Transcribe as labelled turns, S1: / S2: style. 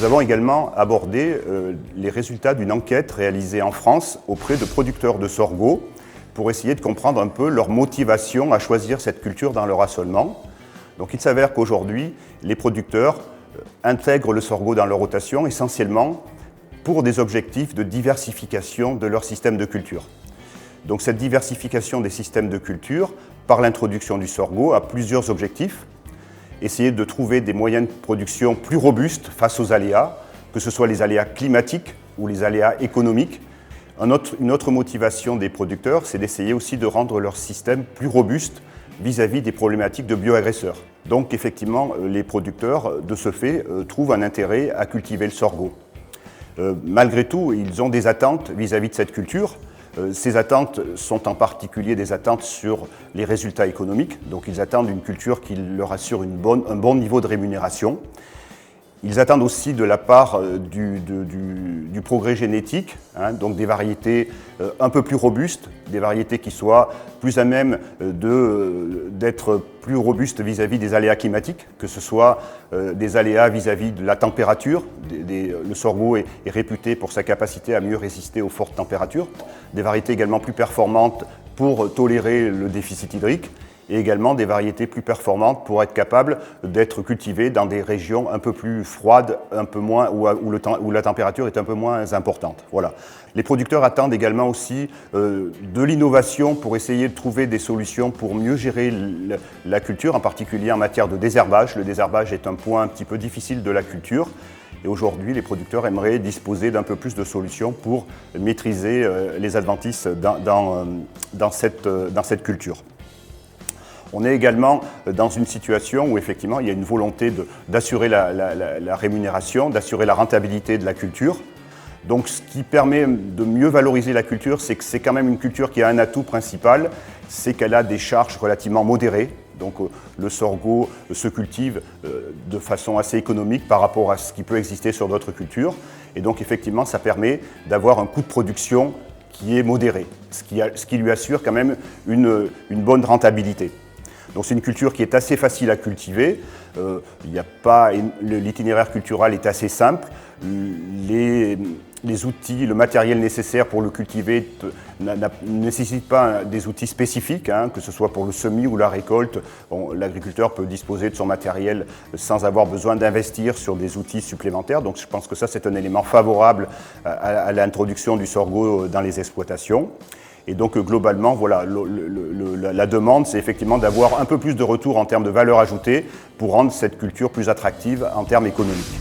S1: Nous avons également abordé les résultats d'une enquête réalisée en France auprès de producteurs de sorgho pour essayer de comprendre un peu leur motivation à choisir cette culture dans leur assolement. Donc il s'avère qu'aujourd'hui, les producteurs intègrent le sorgho dans leur rotation essentiellement pour des objectifs de diversification de leur système de culture. Donc cette diversification des systèmes de culture, par l'introduction du sorgho, a plusieurs objectifs. Essayer de trouver des moyens de production plus robustes face aux aléas, que ce soit les aléas climatiques ou les aléas économiques. Une autre motivation des producteurs, c'est d'essayer aussi de rendre leur système plus robuste vis-à-vis des problématiques de bioagresseurs. Donc effectivement, les producteurs, de ce fait, trouvent un intérêt à cultiver le sorgho. Malgré tout, ils ont des attentes vis-à-vis de cette culture. Ces attentes sont en particulier des attentes sur les résultats économiques. Donc ils attendent une culture qui leur assure un bon niveau de rémunération. Ils attendent aussi de la part du progrès génétique, donc des variétés un peu plus robustes, des variétés qui soient plus à même d'être plus robustes vis-à-vis des aléas climatiques, que ce soit des aléas vis-à-vis de la température. Le sorgho est réputé pour sa capacité à mieux résister aux fortes températures. Des variétés également plus performantes pour tolérer le déficit hydrique. Et également des variétés plus performantes pour être capables d'être cultivées dans des régions un peu plus froides, un peu moins, où la température est un peu moins importante. Voilà. Les producteurs attendent également aussi de l'innovation pour essayer de trouver des solutions pour mieux gérer la culture, en particulier en matière de désherbage. Le désherbage est un point un petit peu difficile de la culture. Et aujourd'hui, les producteurs aimeraient disposer d'un peu plus de solutions pour maîtriser les adventices dans cette culture. On est également dans une situation où effectivement il y a une volonté d'assurer la rémunération, d'assurer la rentabilité de la culture. Donc ce qui permet de mieux valoriser la culture, c'est que c'est quand même une culture qui a un atout principal, c'est qu'elle a des charges relativement modérées. Donc le sorgho se cultive de façon assez économique par rapport à ce qui peut exister sur d'autres cultures. Et donc effectivement ça permet d'avoir un coût de production qui est modéré, ce qui lui assure quand même une bonne rentabilité. Donc c'est une culture qui est assez facile à cultiver, l'itinéraire cultural est assez simple, les outils, le matériel nécessaire pour le cultiver ne nécessite pas des outils spécifiques, que ce soit pour le semis ou la récolte. L'agriculteur peut disposer de son matériel sans avoir besoin d'investir sur des outils supplémentaires. Donc je pense que ça c'est un élément favorable à l'introduction du sorgho dans les exploitations. Et donc globalement, voilà, la demande, c'est effectivement d'avoir un peu plus de retour en termes de valeur ajoutée pour rendre cette culture plus attractive en termes économiques.